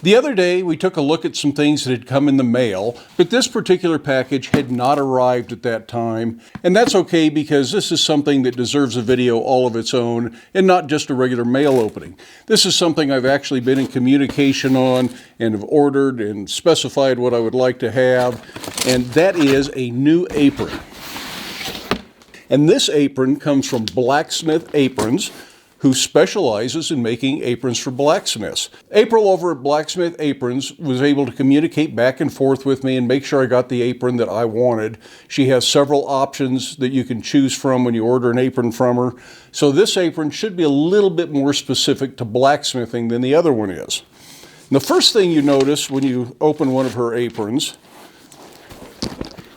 The other day, we took a look at some things that had come in the mail, but this particular package had not arrived at that time. And that's okay because this is something that deserves a video all of its own and not just a regular mail opening. This is something I've actually been in communication on and have ordered and specified what I would like to have. And that is a new apron. And this apron comes from Blacksmith Aprons, who specializes in making aprons for blacksmiths. April over at Blacksmith Aprons was able to communicate back and forth with me and make sure I got the apron that I wanted. She has several options that you can choose from when you order an apron from her. So this apron should be a little bit more specific to blacksmithing than the other one is. And the first thing you notice when you open one of her aprons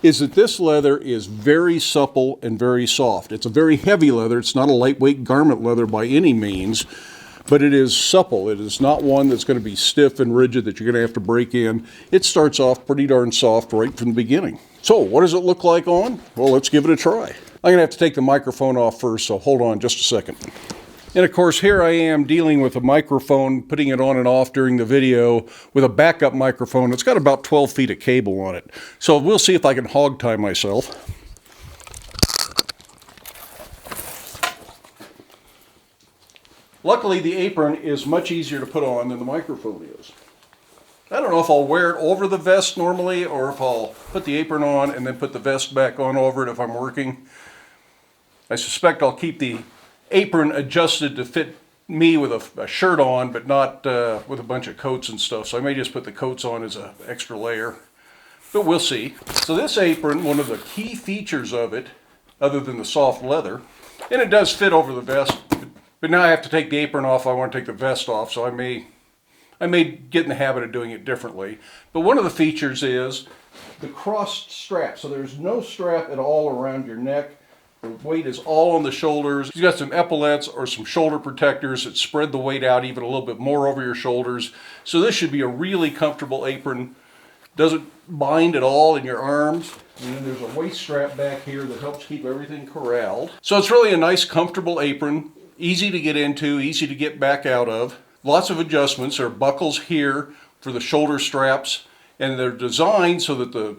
is that this leather is very supple and very soft. It's a very heavy leather. It's not a lightweight garment leather by any means, but it is supple. It is not one that's going to be stiff and rigid that you're going to have to break in. It starts off pretty darn soft right from the beginning. So what does it look like on? Well, let's give it a try. I'm going to have to take the microphone off first, so hold on just a second. And of course, here I am dealing with a microphone, putting it on and off during the video with a backup microphone. It's got about 12 feet of cable on it. So we'll see if I can hog tie myself. Luckily, the apron is much easier to put on than the microphone is. I don't know if I'll wear it over the vest normally or if I'll put the apron on and then put the vest back on over it if I'm working. I suspect I'll keep the apron adjusted to fit me with a shirt on, but not with a bunch of coats and stuff. So I may just put the coats on as an extra layer, but we'll see. So this apron, one of the key features of it, other than the soft leather, and it does fit over the vest, but now I have to take the apron off. I want to take the vest off, so I may get in the habit of doing it differently. But one of the features is the crossed strap. So there's no strap at all around your neck. The weight is all on the shoulders. You've got some epaulets or some shoulder protectors that spread the weight out even a little bit more over your shoulders. So this should be a really comfortable apron. Doesn't bind at all in your arms. And then there's a waist strap back here that helps keep everything corralled. So it's really a nice, comfortable apron. Easy to get into, easy to get back out of. Lots of adjustments. There are buckles here for the shoulder straps, and they're designed so that the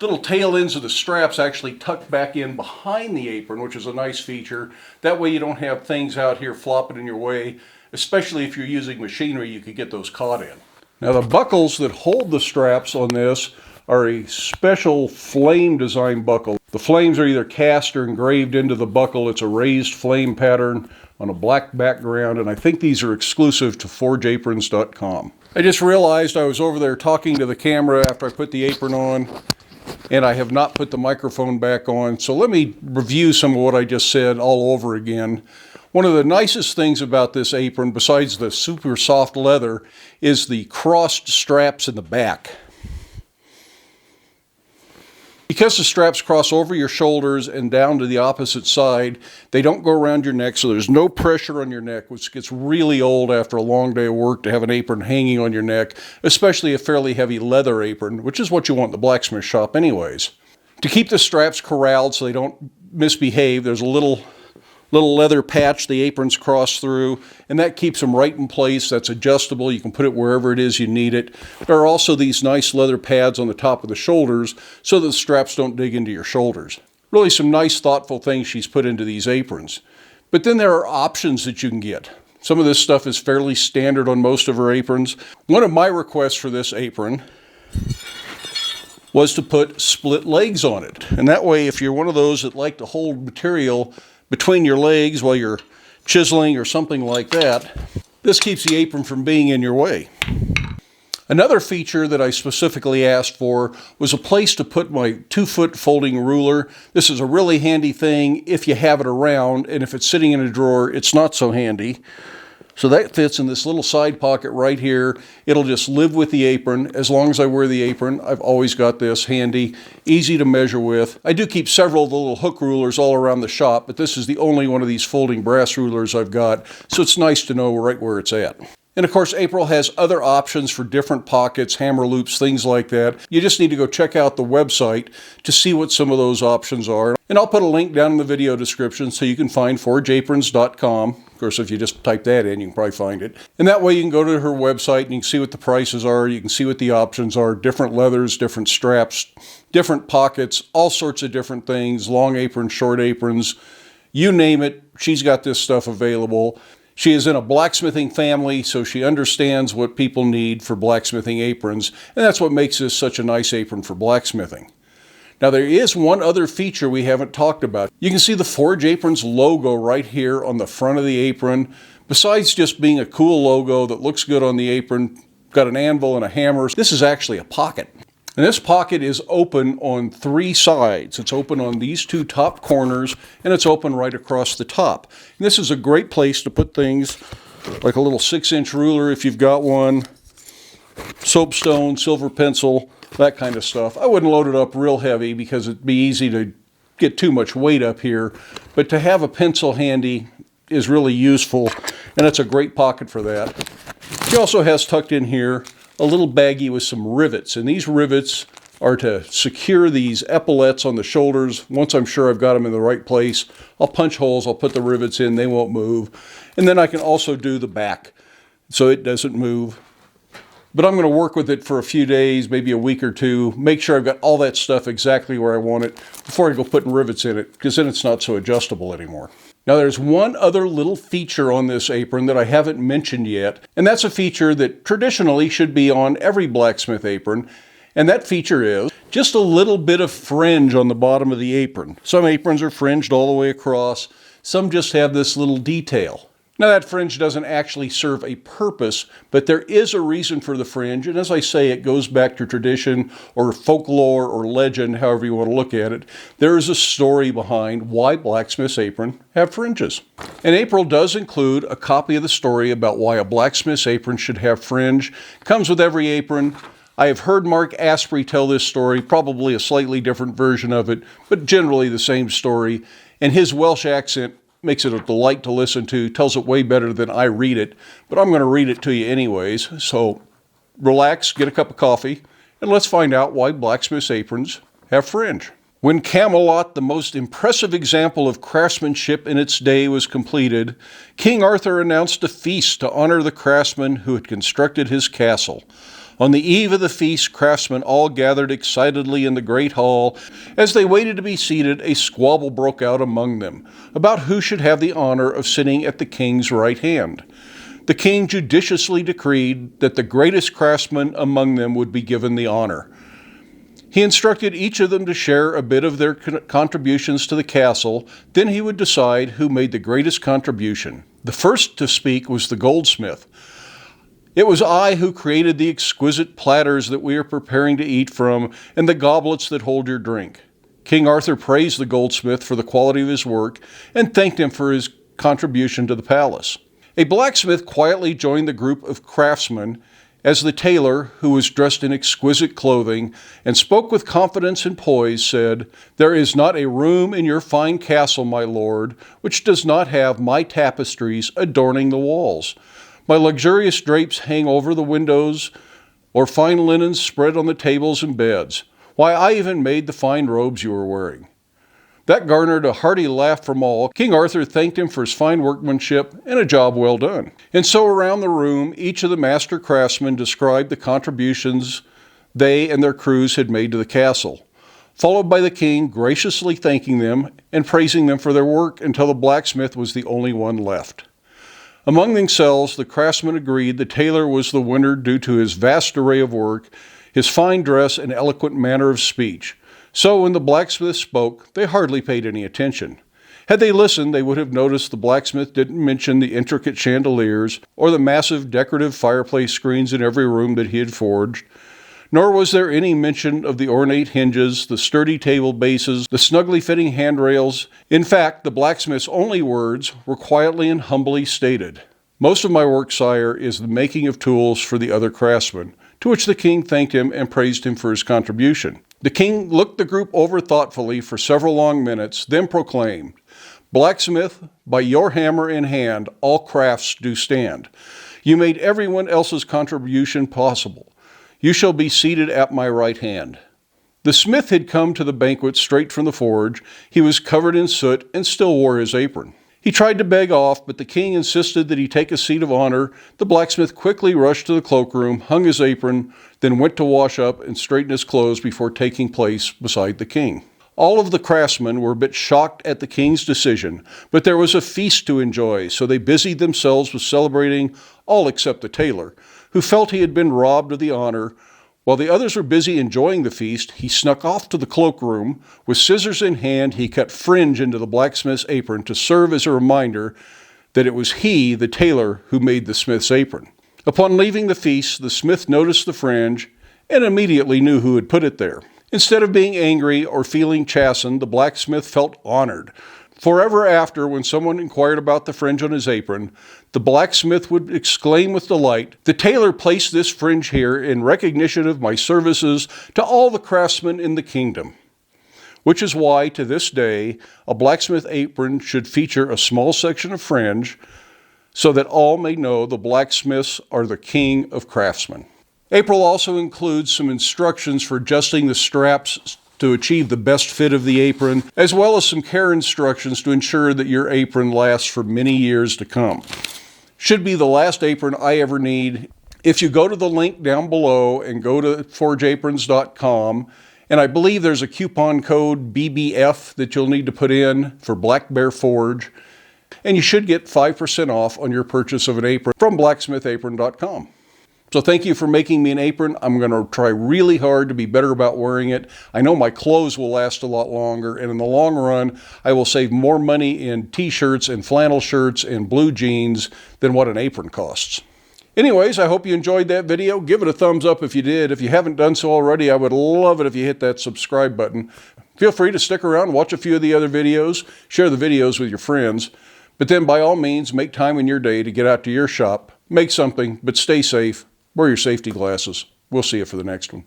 little tail ends of the straps actually tuck back in behind the apron, which is a nice feature. That way you don't have things out here flopping in your way, especially if you're using machinery, you could get those caught in. Now the buckles that hold the straps on this are a special flame design buckle. The flames are either cast or engraved into the buckle. It's a raised flame pattern on a black background, and I think these are exclusive to ForgeAprons.com. I just realized I was over there talking to the camera after I put the apron on, and I have not put the microphone back on. So let me review some of what I just said all over again. One of the nicest things about this apron, besides the super soft leather, is the crossed straps in the back. Because the straps cross over your shoulders and down to the opposite side, they don't go around your neck, so there's no pressure on your neck, which gets really old after a long day of work to have an apron hanging on your neck, especially a fairly heavy leather apron, which is what you want in the blacksmith shop anyways. To keep the straps corralled so they don't misbehave, there's a little leather patch the aprons cross through, and that keeps them right in place. That's adjustable. You can put it wherever it is you need it. There are also these nice leather pads on the top of the shoulders so that the straps don't dig into your shoulders. Really some nice, thoughtful things she's put into these aprons. But then there are options that you can get. Some of this stuff is fairly standard on most of her aprons. One of my requests for this apron was to put split legs on it. And that way, if you're one of those that like to hold material between your legs while you're chiseling or something like that, this keeps the apron from being in your way. Another feature that I specifically asked for was a place to put my 2-foot folding ruler. This is a really handy thing if you have it around, and if it's sitting in a drawer, it's not so handy. So that fits in this little side pocket right here. It'll just live with the apron. As long as I wear the apron, I've always got this handy, easy to measure with. I do keep several of the little hook rulers all around the shop, but this is the only one of these folding brass rulers I've got, so it's nice to know right where it's at. And of course, April has other options for different pockets, hammer loops, things like that. You just need to go check out the website to see what some of those options are. And I'll put a link down in the video description so you can find ForgeAprons.com. course, if you just type that in, you can probably find it. And that way you can go to her website and you can see what the prices are, you can see what the options are, different leathers, different straps, different pockets, all sorts of different things, long aprons, short aprons, you name it, she's got this stuff available. She is in a blacksmithing family, so she understands what people need for blacksmithing aprons, and that's what makes this such a nice apron for blacksmithing. Now there is one other feature we haven't talked about. You can see the Forge Aprons logo right here on the front of the apron. Besides just being a cool logo that looks good on the apron, got an anvil and a hammer, this is actually a pocket. And this pocket is open on 3 sides. It's open on these 2 top corners, and it's open right across the top. And this is a great place to put things like a little 6-inch ruler if you've got one, soapstone, silver pencil, that kind of stuff. I wouldn't load it up real heavy because it'd be easy to get too much weight up here, but to have a pencil handy is really useful, and it's a great pocket for that. She also has tucked in here a little baggie with some rivets, and these rivets are to secure these epaulettes on the shoulders. Once I'm sure I've got them in the right place, I'll punch holes, I'll put the rivets in, they won't move. And then I can also do the back so it doesn't move. But I'm going to work with it for a few days, maybe a week or 2, make sure I've got all that stuff exactly where I want it before I go putting rivets in it, because then it's not so adjustable anymore. Now there's one other little feature on this apron that I haven't mentioned yet, and that's a feature that traditionally should be on every blacksmith apron, and that feature is just a little bit of fringe on the bottom of the apron. Some aprons are fringed all the way across, some just have this little detail. Now that fringe doesn't actually serve a purpose, but there is a reason for the fringe, and as I say, it goes back to tradition or folklore or legend, however you want to look at it. There is a story behind why blacksmith's apron have fringes. And April does include a copy of the story about why a blacksmith's apron should have fringe. Comes with every apron. I have heard Mark Asprey tell this story, probably a slightly different version of it, but generally the same story, and his Welsh accent makes it a delight to listen to, tells it way better than I read it, but I'm going to read it to you anyways. So relax, get a cup of coffee, and let's find out why blacksmith's aprons have fringe. When Camelot, the most impressive example of craftsmanship in its day, was completed, King Arthur announced a feast to honor the craftsmen who had constructed his castle. On the eve of the feast, craftsmen all gathered excitedly in the great hall. As they waited to be seated, a squabble broke out among them about who should have the honor of sitting at the king's right hand. The king judiciously decreed that the greatest craftsman among them would be given the honor. He instructed each of them to share a bit of their contributions to the castle. Then he would decide who made the greatest contribution. The first to speak was the goldsmith. It was I who created the exquisite platters that we are preparing to eat from, and the goblets that hold your drink. King Arthur praised the goldsmith for the quality of his work, and thanked him for his contribution to the palace. A blacksmith quietly joined the group of craftsmen, as the tailor, who was dressed in exquisite clothing, and spoke with confidence and poise, said, "There is not a room in your fine castle, my lord, which does not have my tapestries adorning the walls. My luxurious drapes hang over the windows, or fine linens spread on the tables and beds. Why, I even made the fine robes you are wearing." That garnered a hearty laugh from all. King Arthur thanked him for his fine workmanship and a job well done. And so around the room, each of the master craftsmen described the contributions they and their crews had made to the castle, followed by the king graciously thanking them and praising them for their work until the blacksmith was the only one left. Among themselves, the craftsmen agreed the tailor was the winner due to his vast array of work, his fine dress, and eloquent manner of speech. So when the blacksmith spoke, they hardly paid any attention. Had they listened, they would have noticed the blacksmith didn't mention the intricate chandeliers or the massive decorative fireplace screens in every room that he had forged. Nor was there any mention of the ornate hinges, the sturdy table bases, the snugly fitting handrails. In fact, the blacksmith's only words were quietly and humbly stated, "Most of my work, sire, is the making of tools for the other craftsmen," to which the king thanked him and praised him for his contribution. The king looked the group over thoughtfully for several long minutes, then proclaimed, "Blacksmith, by your hammer in hand, all crafts do stand. You made everyone else's contribution possible. You shall be seated at my right hand." The smith had come to the banquet straight from the forge. He was covered in soot and still wore his apron. He tried to beg off, but the king insisted that he take a seat of honor. The blacksmith quickly rushed to the cloakroom, hung his apron, then went to wash up and straighten his clothes before taking place beside the king. All of the craftsmen were a bit shocked at the king's decision, but there was a feast to enjoy, so they busied themselves with celebrating, all except the tailor, who felt he had been robbed of the honor. While the others were busy enjoying the feast, he snuck off to the cloakroom. With scissors in hand, he cut fringe into the blacksmith's apron to serve as a reminder that it was he, the tailor, who made the smith's apron. Upon leaving the feast, the smith noticed the fringe and immediately knew who had put it there. Instead of being angry or feeling chastened, the blacksmith felt honored. Forever after, when someone inquired about the fringe on his apron, the blacksmith would exclaim with delight, "The tailor placed this fringe here in recognition of my services to all the craftsmen in the kingdom." Which is why, to this day, a blacksmith apron should feature a small section of fringe so that all may know the blacksmiths are the king of craftsmen. April also includes some instructions for adjusting the straps to achieve the best fit of the apron, as well as some care instructions to ensure that your apron lasts for many years to come. Should be the last apron I ever need. If you go to the link down below and go to forgeaprons.com, and I believe there's a coupon code BBF that you'll need to put in for Black Bear Forge, and you should get 5% off on your purchase of an apron from blacksmithapron.com. So thank you for making me an apron. I'm going to try really hard to be better about wearing it. I know my clothes will last a lot longer, and in the long run, I will save more money in t-shirts and flannel shirts and blue jeans than what an apron costs. Anyways, I hope you enjoyed that video. Give it a thumbs up if you did. If you haven't done so already, I would love it if you hit that subscribe button. Feel free to stick around, watch a few of the other videos, share the videos with your friends, but then by all means, make time in your day to get out to your shop, make something, but stay safe. Wear your safety glasses. We'll see you for the next one.